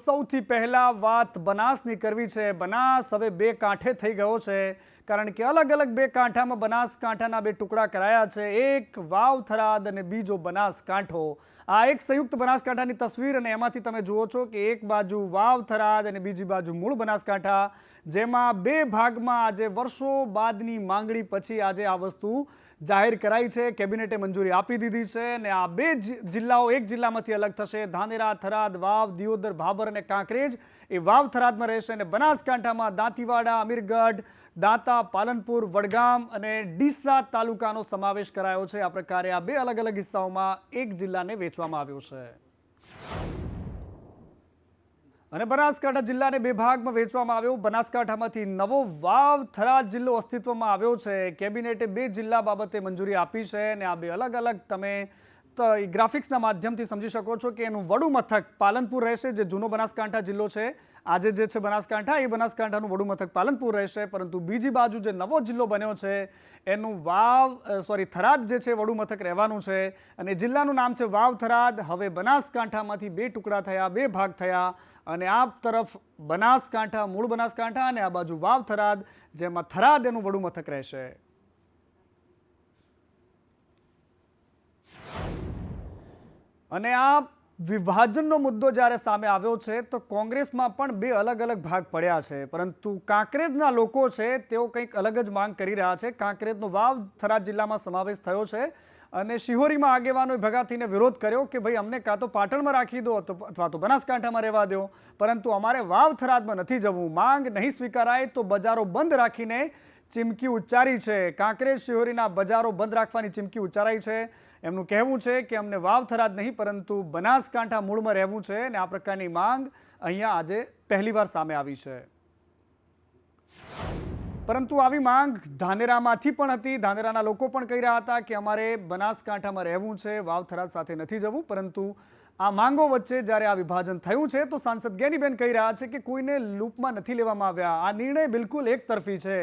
સૌથી પહેલા વાત બનાસની કરવી છે। બનાસ હવે બે કાંઠે થઈ ગયો છે, કારણ કે અલગ અલગ બે કાંઠામાં બનાસકાંઠાના બે ટુકડા કરાયા છે। એક વાવ થરાદ અને બીજો બનાસકાંઠો। આ એક સંયુક્ત બનાસકાંઠાની તસવીર અને એમાંથી તમે જુઓ છો કે એક બાજુ વાવ થરાદ અને બીજી બાજુ મૂળ બનાસકાંઠા, જેમાં બે ભાગમાં આજે વર્ષો બાદની માંગણી પછી આજે આ વસ્તુ જાહેર કરાઈ છે। કેબિનેટે મંજૂરી આપી દીધી છે અને આ બે જિલ્લાઓ એક જિલ્લામાંથી અલગ થશે। ધાનેરા, થરાદ, વાવ, દિયોદર, ભાભર અને કાંકરેજ એ વાવ થરાદમાં રહેશે અને બનાસકાંઠામાં દાંતીવાડા, અમીરગઢ, દાંતા, પાલનપુર, વડગામ અને ડીસા તાલુકાનો સમાવેશ કરાયો છે। આ પ્રકારે આ બે અલગ અલગ હિસ્સાઓમાં એક જિલ્લાને વેચવામાં આવ્યો છે અને બનાસકાંઠા જિલ્લાને બે ભાગમાં વેચવામાં આવ્યો। બનાસકાંઠામાંથી નવો વાવ થરાદ જિલ્લો અસ્તિત્વમાં આવ્યો છે। કેબિનેટે બે જિલ્લા બાબતે મંજૂરી આપી છે અને આ બે અલગ અલગ તમે ગ્રાફિક્સના માધ્યમથી સમજી શકો છો કે એનું વડું મથક પાલનપુર રહેશે, જે જૂનો બનાસકાંઠા જિલ્લો છે। આજે જે છે બનાસકાંઠા, એ બનાસકાંઠાનું વડું મથક પાલનપુર રહેશે, પરંતુ બીજી બાજુ જે નવો જિલ્લો બન્યો છે એનું થરાદ જે છે વડું મથક રહેવાનું છે અને જિલ્લાનું નામ છે વાવ થરાદ। હવે બનાસકાંઠામાંથી બે ટુકડા થયા, બે ભાગ થયા અને આ તરફ બનાસકાંઠા, મૂળ બનાસકાંઠા અને આ બાજુ વાવ થરાદ, જેમાં થરાદ એનું વડું મથક રહેશે। અને આ વિભાજનનો મુદ્દો જ્યારે સામે આવ્યો છે તો કોંગ્રેસમાં પણ બે અલગ અલગ ભાગ પડ્યા છે, પરંતુ કાંકરેજના લોકો છે તેઓ કંઈક અલગ જ માંગ કરી રહ્યા છે। કાંકરેજનો વાવ થરાદ જિલ્લામાં સમાવેશ થયો છે અને શિહોરીમાં આગેવાનોએ ભેગા થઈને વિરોધ કર્યો કે ભાઈ અમને કાં તો પાટણમાં રાખી દો અથવા તો બનાસકાંઠામાં રહેવા દો, પરંતુ અમારે વાવ થરાદમાં નથી જવું। માંગ નહીં સ્વીકારાય તો બજારો બંધ રાખીને ચીમકી ઉચ્ચારી છે। કાંકરેજ શિહોરીના બજારો બંધ રાખવાની ચીમકી ઉચ્ચારાઈ છે। એમનું કહેવું છે કે અમને વાવ થરાદ નહીં પરંતુ બનાસકાંઠા મૂળમાં રહેવું છે અને આ પ્રકારની માંગ અહીંયા આજે પહેલીવાર સામે આવી છે, પરંતુ આવી માંગ ધાનેરામાંથી પણ હતી। ધાનેરાના લોકો પણ કહી રહ્યા હતા કે અમારે બનાસકાંઠામાં રહેવું છે, વાવ થરાદ સાથે નથી જવું, પરંતુ આ માંગો વચ્ચે જ્યારે આ વિભાજન થયું છે તો સાંસદ જ્ઞાનીબેન કહી રહ્યા છે કે કોઈને લૂપમાં નથી લેવામાં આવ્યા। આ નિર્ણય બિલકુલ એકતરફી છે।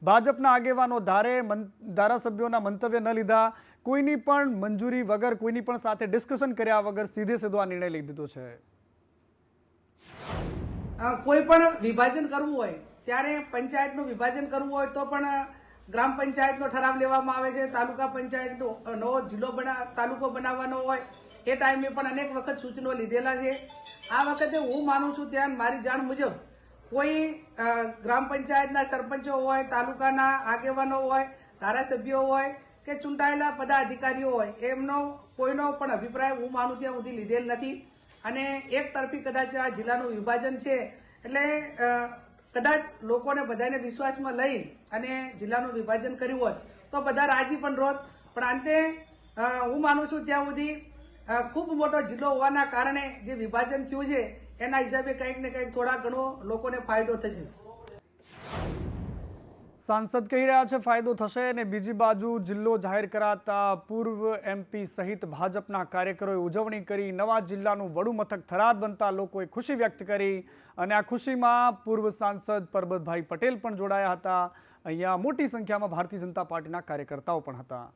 ભાજપના આગેવાનો ધારાસભ્યોના મંતવ્ય ન લીધા, કોઈની પણ મંજૂરી વગર, કોઈની પણ સાથે ડિસ્કશન કર્યા વગર સીધે સીધો આ નિર્ણય લઈ દીધો છે। કોઈ પણ વિભાજન કરવું હોય ત્યારે પંચાયતનું વિભાજન કરવું હોય તો પણ ગ્રામ પંચાયતનો ઠરાવ લેવામાં આવે છે। તાલુકા પંચાયતનો નવો જિલ્લો તાલુકો બનાવવાનો હોય એ ટાઈમે પણ અનેક વખત સૂચનો લીધેલા છે। આ વખતે હું માનું છું ત્યાં મારી જાણ મુજબ કોઈ ગ્રામ પંચાયતના સરપંચો હોય, તાલુકાના આગેવાનો હોય, ધારાસભ્યો હોય કે ચૂંટાયેલા પદાધિકારીઓ હોય, એમનો કોઈનો પણ અભિપ્રાય હું માનું ત્યાં સુધી લીધેલ નથી અને એક તરફી કદાચ આ જિલ્લાનું વિભાજન છે એટલે કદાચ લોકોને બધાને વિશ્વાસમાં લઈ અને જિલ્લાનું વિભાજન કર્યું હોત તો બધા રાજી પણ રોત, પણ અંતે હું માનું છું ત્યાં સુધી ખૂબ મોટો જિલ્લો હોવાના કારણે જે વિભાજન થયું છે એના હિસાબે કંઈક ને કંઈક થોડા ઘણો લોકોને ફાયદો થશે। સાંસદ કહી રહ્યા છે ફાયદો થશે અને બીજી બાજુ જિલ્લો જાહેર કરાતા પૂર્વ MP સહિત ભાજપના કાર્યકરોએ ઉજવણી કરી। નવા જિલ્લાનું વડું મથક થરાદ બનતા લોકોએ ખુશી વ્યક્ત કરી અને આ ખુશીમાં પૂર્વ સાંસદ પરબતભાઈ પટેલ પણ જોડાયા હતા। અહીંયા મોટી સંખ્યામાં ભારતીય જનતા પાર્ટીના કાર્યકર્તાઓ પણ હતા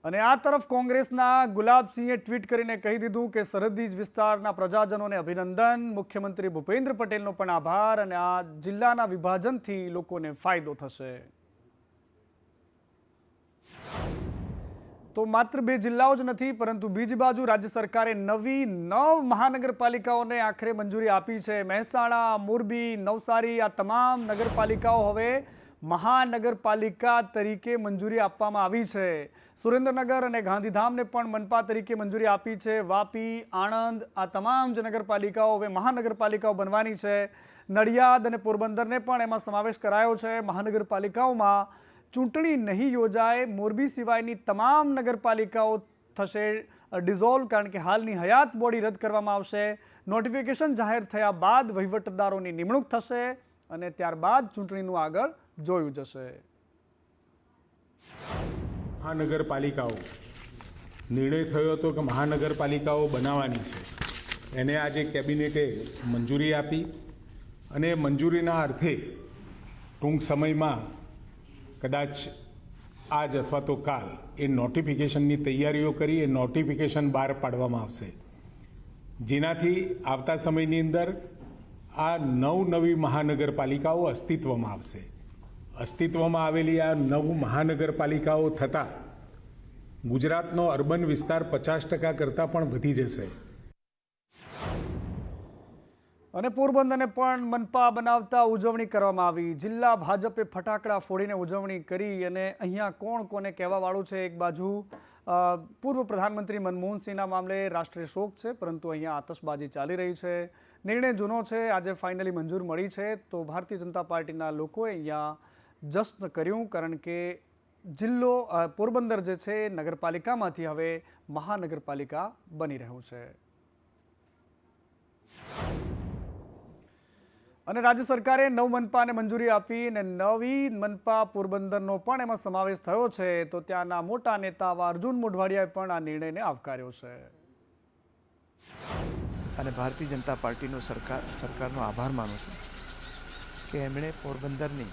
અને આ તરફ કોંગ્રેસના ગુલાબસિંહે ટ્વીટ કરીને કહી દીધું કે સરહદી વિસ્તારના પ્રજાજનોને અભિનંદન, મુખ્યમંત્રી ભૂપેન્દ્ર પટેલનો પણ આભાર અને આ જિલ્લાના વિભાજનથી લોકોને ફાયદો થશે। તો માત્ર બે જિલ્લાઓ જ નથી, પરંતુ બીજી બાજુ રાજ્ય સરકારે નવી 9 મહાનગરપાલિકાઓને આખરે મંજૂરી આપી છે। મહેસાણા, મોરબી, નવસારી આ તમામ નગરપાલિકાઓ હવે મહાનગરપાલિકા તરીકે મંજૂરી આપવામાં આવી છે। સુરેન્દ્રનગર અને ગાંધીધામને પણ મનપા તરીકે મંજૂરી આપી છે। વાપી, આણંદ આ તમામ જ નગરપાલિકાઓ હવે મહાનગરપાલિકાઓ બનવાની છે। નડિયાદ અને પોરબંદરને પણ એમાં સમાવેશ કરાયો છે। મહાનગરપાલિકાઓમાં ચૂંટણી નહીં યોજાય, મોરબી સિવાયની તમામ નગરપાલિકાઓ થશે ડિઝોલ્વ, કારણ કે હાલની હયાત બોડી રદ કરવામાં આવશે। નોટિફિકેશન જાહેર થયા બાદ વહીવટદારોની નિમણૂક થશે અને ત્યારબાદ ચૂંટણીનું આગળ જોયું જશે। મહાનગરપાલિકાઓ નિર્ણય થયો હતો કે મહાનગરપાલિકાઓ બનાવવાની છે, એને આજે કેબિનેટે મંજૂરી આપી અને મંજૂરીના અર્થે ટૂંક સમયમાં કદાચ આજ અથવા તો કાલ એ નોટિફિકેશનની તૈયારીઓ કરી એ નોટિફિકેશન બહાર પાડવામાં આવશે, જેનાથી આવતા સમયની અંદર આ નવી મહાનગરપાલિકાઓ અસ્તિત્વમાં આવશે. અસ્તિત્વમાં આવેલી આ 9 મહાનગરપાલિકાઓ થતાં ગુજરાતનો અર્બન વિસ્તાર 50% કરતાં પણ વધી જશે. અને પોરબંદરને પણ મનપા બનાવતા ઉજવણી કરવામાં આવી. જિલ્લા ભાજપે ફટાકડા ફોડીને ઉજવણી કરી અને અહીંયા કોણ કોને કહેવાવાળું છે. એક બાજુ પૂર્વ પ્રધાનમંત્રી મનમોહન સિંહના મામલે રાષ્ટ્રીય શોક છે, પરંતુ અહીંયા આતશબાજી ચાલી રહી છે. નિર્ણય જૂનો છે, આજે ફાઇનલી મંજૂર મળી છે, તો ભારતીય જનતા પાર્ટીના લોકોએ અહીંયા જશ્ન કર્યું, કારણ કે જિલ્લો પોરબંદર જે છે નગરપાલિકામાંથી હવે મહાનગરપાલિકા બની રહ્યું છે. અને રાજ્ય સરકારે 9 મનપાને મંજૂરી આપી અને નવી મનપા પોરબંદરનો પણ એમાં સમાવેશ થયો છે, તો ત્યાંના મોટા નેતા અર્જુન મોઢવાડિયાએ પણ આ નિર્ણયને આવકાર્યો છે. અને ભારતીય જનતા પાર્ટીનો સરકારનો આભાર માનું છું કે એમણે પોરબંદરની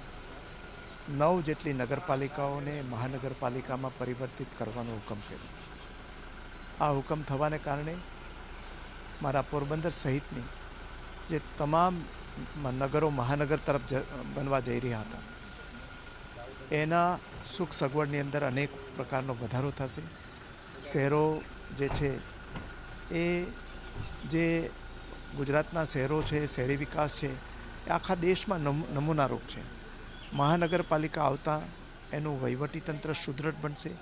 9 જેટલી નગરપાલિકાઓને મહાનગરપાલિકામાં પરિવર્તિત કરવાનો હુકમ કર્યો. આ હુકમ થવાને કારણે મારા પોરબંદર સહિતની જે તમામ નગરો મહાનગર તરફ બનવા જઈ રહ્યા હતા એના સુખ સગવડની અંદર અનેક પ્રકારનો વધારો થશે. શહેરો જે છે એ જે ગુજરાતના શહેરો છે, શહેરી વિકાસ છે, એ આખા દેશમાં નમૂનારૂપ છે. મહાનગરપાલિકા આવતા એનું વહીવટીતંત્ર સુદૃઢ બનશે,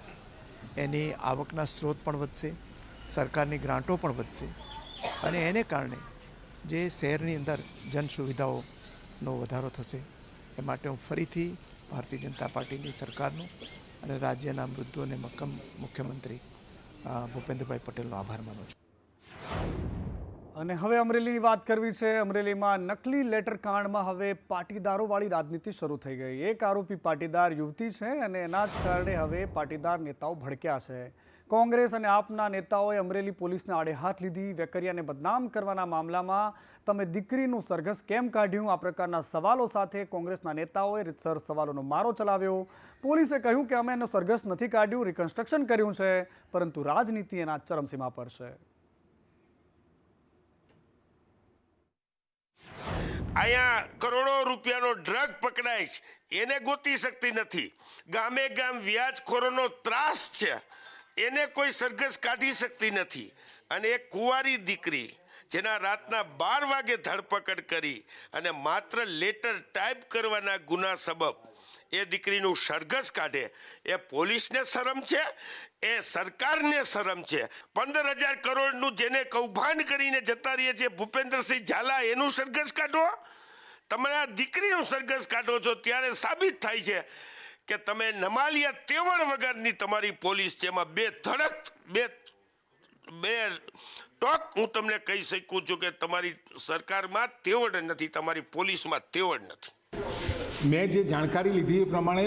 એની આવકના સ્ત્રોત પણ વધશે, સરકારની ગ્રાન્ટો પણ વધશે અને એને કારણે જે શહેરની અંદર જન સુવિધાઓનો વધારો થશે. એ માટે હું ફરીથી ભારતીય જનતા પાર્ટીની સરકારનો અને રાજ્યના મૃદુ અને મક્કમ મુખ્યમંત્રી ભૂપેન્દ્રભાઈ પટેલનો આભાર માનું છું. અને હવે અમરેલીની વાત કરવી છે. અમરેલીમાં નકલી લેટર કાંડમાં હવે પાટીદારોવાળી રાજનીતિ શરૂ થઈ ગઈ. એક આરોપી પાટીદાર યુવતી છે અને એના જ કારણે હવે પાટીદાર નેતાઓ ભડક્યા છે. કોંગ્રેસ અને આપના નેતાઓએ અમરેલી પોલીસને આડે હાથ લીધી. વેકરિયાને બદનામ કરવાના મામલામાં તમે દીકરીનું સરઘસ કેમ કાઢ્યું? આ પ્રકારના સવાલો સાથે કોંગ્રેસના નેતાઓએ રીતસર સવાલોનો મારો ચલાવ્યો. પોલીસે કહ્યું કે અમે એનું સરઘસ નથી કાઢ્યું, રિકન્સ્ટ્રક્શન કર્યું છે, પરંતુ રાજનીતિ એના ચરમસીમા પર છે. અહીંયા કરોડો રૂપિયાનો ડ્રગ પકડાય છે, એને ગોતી શકતી નથી. ગામે ગામ વ્યાજખોરોનો ત્રાસ છે, એને કોઈ સરઘસ કાઢી શકતી નથી. અને એક કુંવારી દીકરી જેના રાતના 12 વાગે ધરપકડ કરી અને માત્ર લેટર ટાઈપ કરવાના ગુના સબબ એ દીકરીનું સરઘસ કાઢે, એ પોલીસને શરમ છે, એ સરકારને શરમ છે. 15,000 કરોડનું જેને કૌભાંડ કરીને જતા રહીએ છે ભૂપેન્દ્રસિંહ ઝાલા, એનું સરઘસ કાઢો. તમે આ દીકરીનું સરઘસ કાઢો છો ત્યારે સાબિત થાય છે કે તમે નમાલિયા તેવડ વગરની તમારી પોલીસ છે. એમાં બે ટોક હું તમને કહી શકું છું કે તમારી સરકારમાં તેવડ નથી, તમારી પોલીસમાં તેવડ નથી. મેં જે જાણકારી લીધી એ પ્રમાણે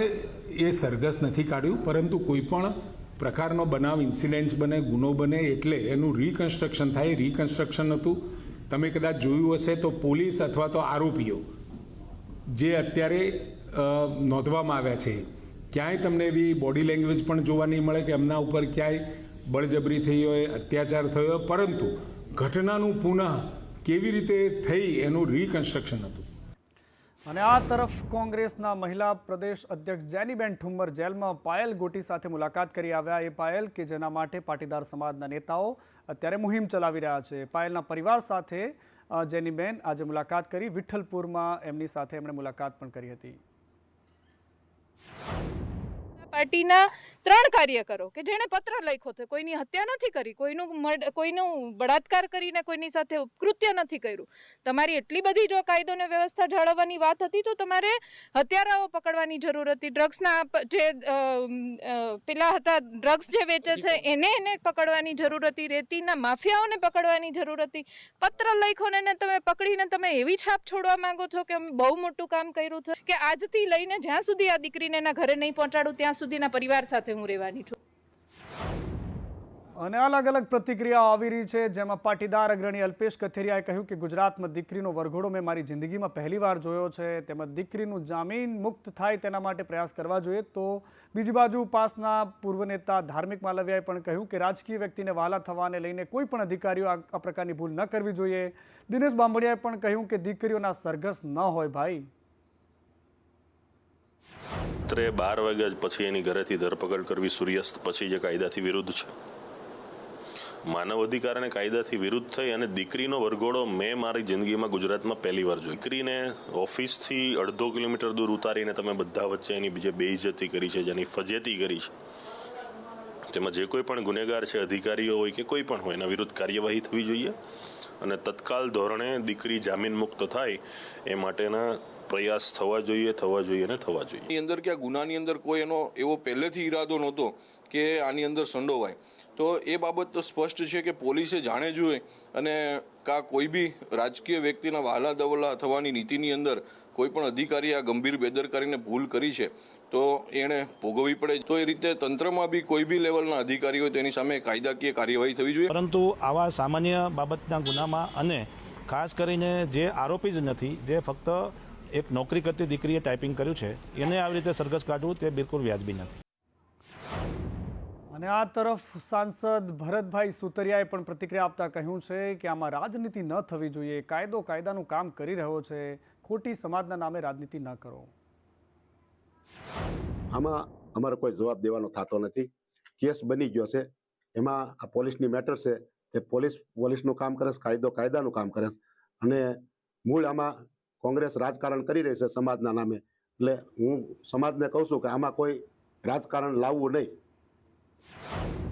એ સરઘસ નથી કાઢ્યું, પરંતુ કોઈ પણ પ્રકારનો બનાવ, ઇન્સિડન્સ બને, ગુનો બને એટલે એનું રિકન્સ્ટ્રક્શન થાય. રિકન્સ્ટ્રક્શન હતું. તમે કદાચ જોયું હશે તો પોલીસ અથવા તો આરોપીઓ જે અત્યારે નોંધવામાં આવ્યા છે, ક્યાંય તમને એવી બોડી લેંગ્વેજ પણ જોવા નહીં મળે કે એમના ઉપર ક્યાંય બળજબરી થઈ હોય, અત્યાચાર થયો હોય, પરંતુ ઘટનાનું પુનઃ કેવી રીતે થઈ એનું રિકન્સ્ટ્રક્શન હતું. અને આ તરફ કોંગ્રેસના મહિલા પ્રદેશ અધ્યક્ષ જેનીબેન ઠુમ્મર જેલમાં પાયલ ગોટી સાથે મુલાકાત કરી આવ્યા. એ પાયલ કે જેના માટે પાટીદાર સમાજના નેતાઓ અત્યારે મુહિમ ચલાવી રહ્યા છે. પાયલના પરિવાર સાથે જેનીબેન આજે મુલાકાત કરી. વિઠ્ઠલપુરમાં એમની સાથે એમણે મુલાકાત પણ કરી હતી. પાર્ટીના 3 કાર્યકરો કે જેણે પત્ર લખ્યો છે, કોઈની હત્યા નથી કરી, કોઈનું બળાત્કાર કરીને કોઈની સાથે ઉપકૃત્ય નથી કર્યું. તમારી એટલી બધી જો કાયદો અને વ્યવસ્થા જાળવવાની વાત હતી તો તમારે હત્યારાઓ પકડવાની જરૂર હતી. ડ્રગ્સના જે પેલા હતા, ડ્રગ્સ જે વેચે છે એને પકડવાની જરૂર હતી. રેતીના માફિયાઓને પકડવાની જરૂર હતી. પત્ર લખ્યો ને તમે પકડીને તમે એવી છાપ છોડવા માંગો છો કે અમે બહુ મોટું કામ કર્યું છે, કે આજથી લઈને જ્યાં સુધી આ દીકરીને એના ઘરે નહીં પહોંચાડું ત્યાં સુધીના પરિવાર સાથે હું રહેવાની છું. અને અલગ અલગ પ્રતિક્રિયાઓ આવી રહી છે, જેમાં પાટીદાર અગ્રણી અલ્પેશ કથેરિયાએ કહ્યું કે ગુજરાતમાં દીકરીનો વરઘોડો મેં મારી જિંદગીમાં પહેલીવાર જોયો છે, તેમજ દીકરીનું જામીન મુક્ત થાય તેના માટે પ્રયાસ કરવા જોઈએ. તો બીજી બાજુ પાસના પૂર્વ નેતા ધાર્મિક માલવિયાએ પણ કહ્યું કે રાજકીય વ્યક્તિને વહાલા થવાને લઈને કોઈ પણ અધિકારીઓ આ પ્રકારની ભૂલ ન કરવી જોઈએ. દિનેશ બાંભણિયાએ પણ કહ્યું કે દીકરીઓના સરઘસ ન હોય ભાઈ. રાત્રે 12 વાગ્યા પછી એની ઘરેથી ધરપકડ કરવી સૂર્યાસ્ત પછી જે કાયદાથી વિરુદ્ધ છે. માનવ અધિકાર અને કાયદાથી વિરુદ્ધ થઈ અને દીકરીનો વરઘોડો મેં મારી જિંદગીમાં ગુજરાતમાં પહેલી વાર જોઈ. દીકરીને ઓફિસથી 1.5 કિલોમીટર દૂર ઉતારીને તમે બધા વચ્ચે એની બીજે બેઇજ્જતી કરી છે, જેની ફજેતી કરી છે. તેમાં જે કોઈ પણ ગુનેગાર છે, અધિકારીઓ હોય કે કોઈ પણ હોય, એના વિરુદ્ધ કાર્યવાહી થવી જોઈએ અને તત્કાલ ધોરણે દીકરી જામીન મુક્ત થાય એ માટેના પ્રયાસ થવા જોઈએ અને થવા જોઈએ. એની અંદર કે આ ગુનાની અંદર કોઈ એનો એવો પહેલેથી ઈરાદો નહોતો કે આની અંદર સંડોવાય. તો એ બાબત તો સ્પષ્ટ છે કે પોલીસે જાણે જોઈએ અને કોઈ બી રાજકીય વ્યક્તિના વહાલા દવલા થવાની નીતિની અંદર કોઈ પણ અધિકારી આ ગંભીર બેદરકારીને ભૂલ કરી છે તો એણે ભોગવવી પડે. તો એ રીતે તંત્રમાં બી કોઈ બી લેવલના અધિકારી હોય તેની સામે કાયદાકીય કાર્યવાહી થવી જોઈએ. પરંતુ આવા સામાન્ય બાબતના ગુનામાં અને ખાસ કરીને જે આરોપી જ નથી, જે ફક્ત એક નોકરી કરતી દીકરીએ ટાઈપિંગ કર્યું છે, એને આવી રીતે સરઘસ કાઢવું તે બિલકુલ વ્યાજબી નથી. અને આ તરફ સાંસદ ભરતભાઈ સુતરિયાએ પણ પ્રતિક્રિયા આપતા કહ્યું છે કે આમાં રાજનીતિ ન થવી જોઈએ. કાયદો કાયદાનું કામ કરી રહ્યો છે, ખોટી સમાજના નામે રાજનીતિ ન કરો. આમાં અમારો કોઈ જવાબ દેવાનો થતો નથી. કેસ બની ગયો છે, એમાં આ પોલીસની મેટર છે, એ પોલીસનું કામ કરે છે, કાયદો કાયદાનું કામ કરે છે. અને મૂળ આમાં કોંગ્રેસ રાજકારણ કરી રહી છે સમાજના નામે. એટલે હું સમાજને કહું છું કે આમાં કોઈ રાજકારણ લાવવું નહીં.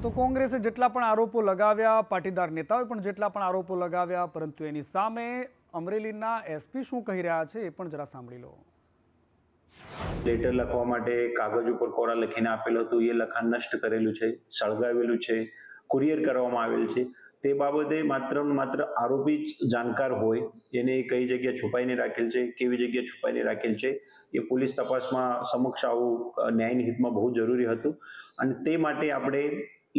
તો કોંગ્રેસે જેટલા પણ આરોપો લગાવ્યા, પાટીદાર નેતાઓએ પણ જેટલા પણ આરોપો લગાવ્યા, પરંતુ એની સામે અમરેલીના એસપી શું કહી રહ્યા છે એ પણ જરા સાંભળી લો. લેટર લખવા માટે કાગળ ઉપર કોરા લખીને આપેલું હતું, એ લખાણ નષ્ટ કરેલું છે, સળગાવેલું છે, કુરિયર કરવામાં આવેલ છે. તે બાબતે માત્ર આરોપી જ જાણકાર હોય, એને કઈ જગ્યાએ છુપાઈને રાખેલ છે, કેવી જગ્યાએ છુપાઈને રાખેલ છે, એ પોલીસ તપાસમાં સમક્ષ આવવું ન્યાયની હિતમાં બહુ જરૂરી હતું. અને તે માટે આપણે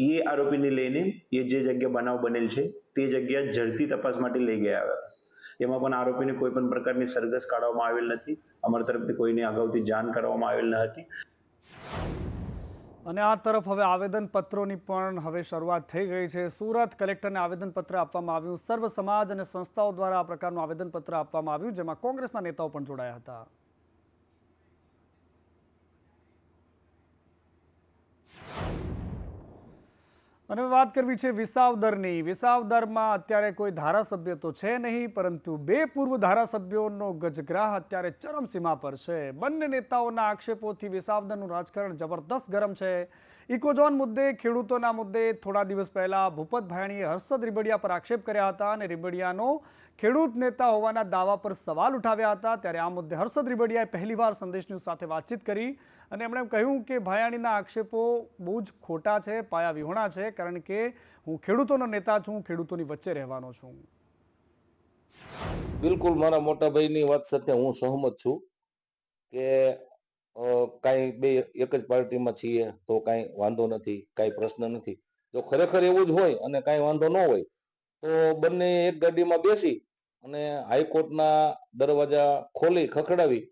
એ આરોપીને લઈને એ જે જગ્યા બનાવ બનેલ છે તે જગ્યા ઝડપી તપાસ માટે લઈ ગયા હતા. એમાં પણ આરોપીને કોઈ પણ પ્રકારની સરઘસ કાઢવામાં આવેલ નથી. અમારા તરફથી કોઈને અગાઉથી જાણ કરવામાં આવેલ ન હતી. અને આ તરફ હવે આવેદનપત્રોની પણ હવે શરૂઆત થઈ ગઈ છે. સુરત કલેક્ટરને આવેદનપત્ર આપવામાં આવ્યું. સર્વ સમાજ અને સંસ્થાઓ દ્વારા આ પ્રકારનું આવેદનપત્ર આપવામાં આવ્યું, જેમાં કોંગ્રેસના નેતાઓ પણ જોડાયા હતા. અને વાત કરવી છે વિસાવદરની. વિસાવદરમાં અત્યારે કોઈ ધારાસભ્ય તો છે નહીં, પરંતુ 2 પૂર્વ ધારાસભ્યોનો ગજગ્રાહ અત્યારે ચરમસીમા પર છે. બંને નેતાઓના આક્ષેપોથી વિસાવદરનું રાજકારણ જબરદસ્ત ગરમ છે. ઇકોઝોન મુદ્દે, ખેડૂતોના મુદ્દે થોડા દિવસ પહેલા ભૂપત ભાયાણીએ હર્ષદ રીબડિયા પર આક્ષેપ કર્યા હતા અને રીબડિયાનો ખેડૂત નેતા હોવાના દાવા પર સવાલ ઉઠાવ્યા હતા. ત્યારે આ મુદ્દે હર્ષદ રીબડિયાએ પહેલીવાર સંદેશ ન્યૂઝ સાથે વાતચીત કરી અને એમણે કહ્યું કે ભાયાણીના આક્ષેપો બહુ જ ખોટા છે, પાયા વિહોણા છે, કારણ કે હું ખેડૂતોનો નેતા છું, ખેડૂતોની વચ્ચે રહેવાનો છું. બિલકુલ મારા મોટા ભાઈની વાત સાથે હું સહમત છું કે કાંઈ બે એક જ પાર્ટીમાં છીએ તો કાંઈ વાંધો નથી, કાંઈ પ્રશ્ન નથી. જો ખરેખર એવું જ હોય અને કાંઈ વાંધો ન હોય તો બંને એક ગાડીમાં બેસી અને હાઈકોર્ટના દરવાજા ખોલી ખખડાવી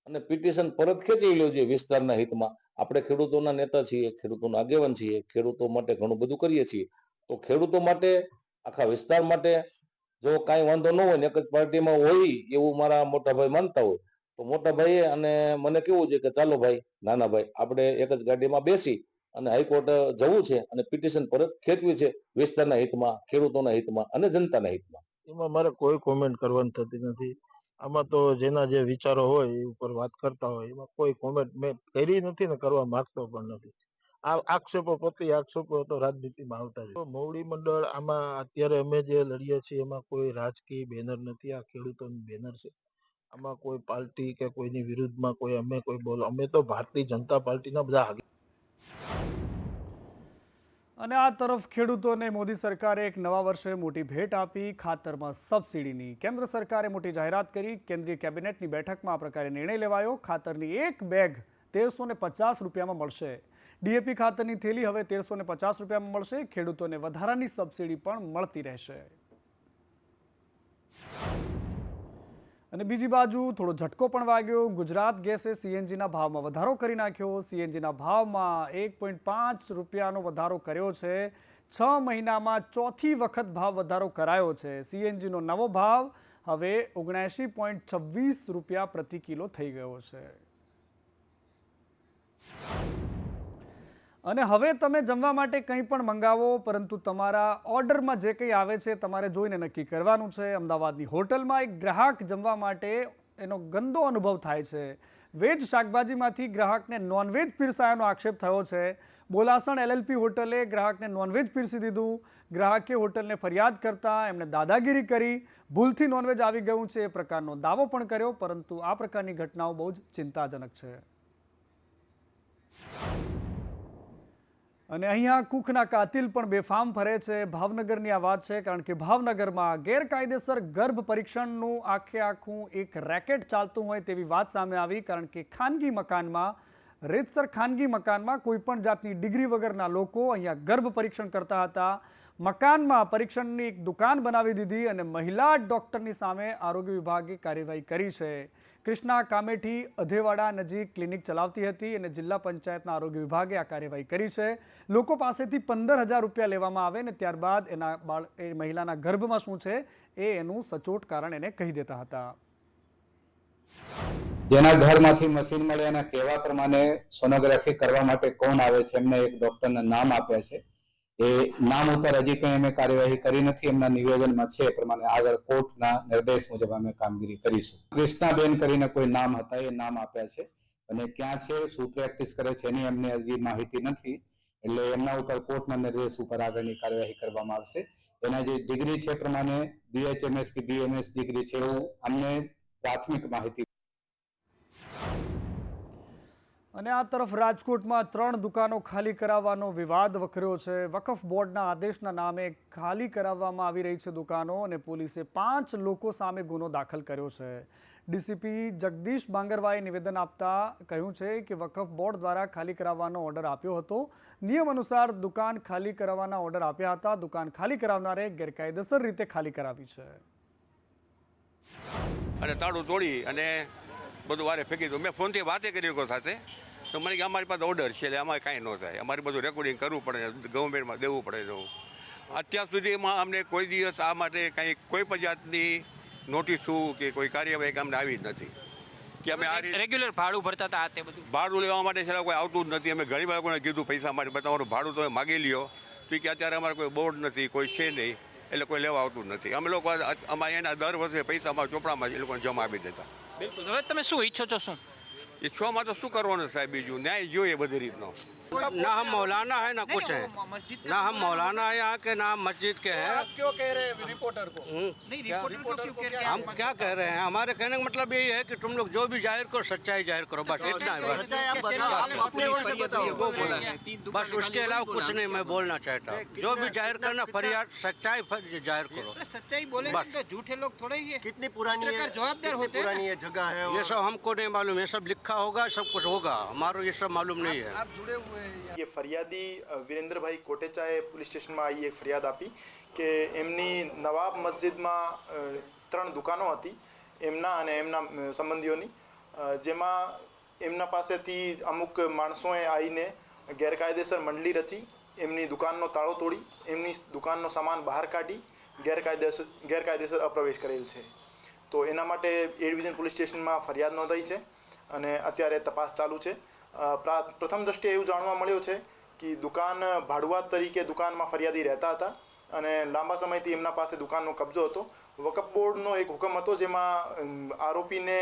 અને પિટિશન પરત ખેંચી લો છે વિસ્તારના હિતમાં. આપણે ખેડૂતોના નેતા છીએ, ખેડૂતોના આગેવાન છીએ, ખેડૂતો માટે ઘણું બધું કરીએ છીએ. તો ખેડૂતો માટે, આખા વિસ્તાર માટે જો કાંઈ વાંધો ન હોય ને એક જ પાર્ટીમાં હોય એવું મારા મોટા ભાઈ માનતા હોય તો મોટા ભાઈએ અને મને કેવું છે કે ચાલો ભાઈ, નાના ભાઈ, આપણે એક જ ગાડીમાં બેસી અને હાઈકોર્ટ જવું છે અને પિટિશન પરત ખેંચવી છે વિસ્તારના હિતમાં, ખેડૂતોના હિતમાં અને જનતાના હિતમાં. એમાં મારે કોઈ કોમેન્ટ કરવાની થતી નથી. આમાં તો જેના જે વિચારો હોય એ ઉપર વાત કરતા હોય, એમાં કોઈ કોમેન્ટ મેં કરી નથી ને કરવા માંગતો પણ નથી. આ આક્ષેપો પ્રતિ આક્ષેપો તો રાજનીતિમાં આવતા છે. મોવડી મંડળ આમાં અત્યારે અમે જે લડીએ છીએ એમાં કોઈ રાજકીય બેનર નથી, આ ખેડૂતોની બેનર છે. આમાં કોઈ પાર્ટી કે કોઈની વિરુદ્ધમાં કોઈ અમે કોઈ બોલો, અમે તો ભારતીય જનતા પાર્ટીના બધા. અને આ તરફ ખેડૂતોને મોદી સરકારે એક નવા વર્ષે મોટી ભેટ આપી, ખાતરમાં સબસિડીની. કેન્દ્ર સરકારે મોટી જાહેરાત કરી. કેન્દ્રીય કેબિનેટની બેઠકમાં આ પ્રકારે નિર્ણય લેવાયો. ખાતરની એક બેગ 1350 રૂપિયામાં મળશે. ડીએપી ખાતરની થેલી હવે 1350 રૂપિયામાં મળશે. ખેડૂતોને વધારાની સબસિડી પણ મળતી રહેશે. અને બીજી બાજુ થોડો ઝટકો પણ વાગ્યો. ગુજરાત ગેસે સીએનજીના ભાવમાં વધારો કરી નાખ્યો. સીએનજીના ભાવમાં 1.5 રૂપિયાનો વધારો કર્યો છે. 6 મહિનામાં ચોથી વખત ભાવ વધારો કરાયો છે. સીએનજીનો નવો ભાવ હવે 79.26 રૂપિયા પ્રતિ કિલો થઈ ગયો છે. અને હવે તમે જમવા માટે કંઈ પણ મંગાવો, પરંતુ તમારા ઓર્ડરમાં જે કંઈ આવે છે તમારે જોઈને નક્કી કરવાનું છે. અમદાવાદની હોટલમાં એક ગ્રાહક જમવા માટે એનો ગંદો અનુભવ થાય છે. વેજ શાકભાજીમાંથી ગ્રાહકને નોનવેજ પીરસાયાનો આક્ષેપ થયો છે. બોલાસણ LLP હોટલે ગ્રાહકને નોનવેજ પીરસી દીધું. ગ્રાહકે હોટલને ફરિયાદ કરતા એમણે દાદાગીરી કરી. ભૂલથી નોનવેજ આવી ગયું છે એ પ્રકારનો દાવો પણ કર્યો, પરંતુ આ પ્રકારની ઘટનાઓ બહુ જ ચિંતાજનક છે. અને અહીંયા કુખના કાતિલ પણ બેફામ ફરે છે. ભાવનગરની આ વાત છે, કારણ કે ભાવનગરમાં ગેરકાયદેસર ગર્ભ પરીક્ષણનું આખું એક રેકેટ ચાલતું હોય તેવી વાત સામે આવી. કારણ કે ખાનગી મકાનમાં, રીતસર ખાનગી મકાનમાં કોઈ પણ જાતની ડિગ્રી વગરના લોકો અહીંયા ગર્ભ પરીક્ષણ કરતા હતા. મકાનમાં પરીક્ષણની એક દુકાન બનાવી દીધી અને મહિલા ડોક્ટરની સામે આરોગ્ય વિભાગે કાર્યવાહી કરી છે. કૃષ્ણા કામેઠી અધેવાડા નજીક ક્લિનિક ચલાવતી હતી અને જિલ્લા પંચાયતના આરોગ્ય વિભાગે આ કાર્યવાહી કરી છે. લોકો પાસેથી 15,000 રૂપિયા લેવામાં આવે ને ત્યારબાદ એ મહિલાના ગર્ભમાં શું છે એનું સચોટ કારણ એને કહી દેતા હતા. જેના ઘરમાંથી મશીન મળે એના કહેવા પ્રમાણે સોનોગ્રાફી કરવા માટે કોણ આવે છે એમને એક ડોક્ટરના નામ આપ્યા છે. એ નામ ઉપર હજી કંઈ અમે કાર્યવાહી કરી નથી. એમના નિવેદનમાં છે એ પ્રમાણે આગળ કોર્ટના નિર્દેશ મુજબ અમે કામગીરી કરીશું. કૃષ્ણાબેન કરીને કોઈ નામ હતા, એ નામ આપ્યા છે અને ક્યાં છે, શું પ્રેક્ટિસ કરે છે એની અમને હજી માહિતી નથી. એટલે એમના ઉપર કોર્ટના નિર્દેશ ઉપર આગળની કાર્યવાહી કરવામાં આવશે. એના જે ડિગ્રી છે પ્રમાણે BHMS કે BMS ડિગ્રી છે એવું અમને પ્રાથમિક માહિતી. અને આ તરફ રાજકોટમાં 3 દુકાનો ખાલી કરાવવાનો વિવાદ વકર્યો છે. વકફ બોર્ડના આદેશના નામે ખાલી કરાવવામાં આવી રહી છે દુકાનો અને પોલીસે 5 લોકો સામે ગુનો દાખલ કર્યો છે. ડીસીપી જગદીશ બાંગરવાએ નિવેદન આપતા કહ્યું છે કે વકફ બોર્ડ દ્વારા ખાલી કરાવવાનો ઓર્ડર આપ્યો હતો. નિયમ અનુસાર દુકાન ખાલી કરાવવાના ઓર્ડર આપ્યા હતા. દુકાન ખાલી કરાવનારે ગેરકાયદેસર રીતે ખાલી કરાવી છે અને તાળું તોડી અને બધું વારે ફેંકી દઉં. મેં ફોનથી વાતે કરી લોકો સાથે, તો મને કે અમારી પાસે ઓર્ડર છે એટલે અમારે કાંઈ ન થાય, અમારે બધું રેકોર્ડિંગ કરવું પડે, ગવર્મેન્ટમાં દેવું પડે. તો અત્યાર સુધીમાં અમને કોઈ દિવસ આ માટે કંઈ કોઈ પણ જાતની નોટિસું કે કોઈ કાર્યવાહી અમને આવી જ નથી. કે અમે આ રેગ્યુલર ભાડું ભરતા હતા, તે બધું ભાડું લેવા માટે છે કોઈ આવતું જ નથી. અમે ઘણી વાર લોકોને કીધું પૈસા માટે તમારું ભાડું તમે માગી લ્યો, તો કે અત્યારે અમારે કોઈ બોર્ડ નથી, કોઈ છે નહીં, એટલે કોઈ લેવા આવતું જ નથી. અમે લોકો અમારે એના દર વર્ષે પૈસા અમારા ચોપડામાં એ લોકોને જમા આપી દેતા. બિલકુલ. હવે તમે શું ઈચ્છો છો? શું ઈચ્છવામાં તો શું કરવાનું સાહેબ, બીજું न्याय જોઈએ બધી રીતનો. ना हम मौलाना है ना कुछ है, ना हम मौलाना है यहाँ के, ना हम मस्जिद के हैं. आप क्यों कह रहे हैं रिपोर्टर को? हम क्या कह रहे हैं, हमारे कहने का मतलब यही है कि तुम लोग जो भी जाहिर करो सच्चाई जाहिर करो, बस इतना है. बस उसके अलावा कुछ नहीं मैं बोलना चाहता. जो भी जाहिर करना फरियाद सच्चाई जाहिर करो. सच्चाई बोले तो झूठे लोग थोड़े ही है. कितनी पुरानी है, जवाबदार होते हैं. पुरानी ये जगह है, ये सब हमको नहीं मालूम. ये सब लिखा होगा, सब कुछ होगा, हमारो ये सब मालूम नहीं है. आप जुड़े हुए ये फरियादी वीरेंद्रभाई कोटेचाए पुलिस स्टेशन में आई एक फरियाद आपी कि एमनी नवाब मस्जिद में 3 दुकानों हती एमना अने एमना संबंधीओनी, जेमां एमना पासेथी अमुक माणसोए आवीने गैरकायदेसर मंडली रची, एमनी दुकाननो ताळो तोड़ी, एमनी दुकाननो सामान बहार काढी गैरकायदेसर अप्रवेश करेल छे. तो एना माटे ए डिविजन पुलिस स्टेशन में फरियाद नोंधाई छे અને અત્યારે તપાસ ચાલુ છે. પ્રથમ દ્રષ્ટિએ એવું જાણવા મળ્યું છે કે દુકાન ભાડુઆત તરીકે દુકાનમાં ફરિયાદી રહેતા હતા અને લાંબા સમયથી એમના પાસે દુકાનનો કબજો હતો. વકફ બોર્ડનો એક હુકમ હતો જેમાં આરોપીને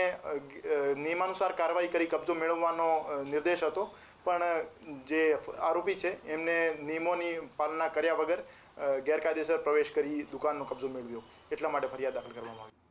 નિયમાનુસાર કાર્યવાહી કરી કબજો મેળવવાનો નિર્દેશ હતો, પણ જે આરોપી છે એમને નિયમોની પાલના કર્યા વગર ગેરકાયદેસર પ્રવેશ કરી દુકાનનો કબજો મેળવ્યો, એટલા માટે ફરિયાદ દાખલ કરવામાં આવી.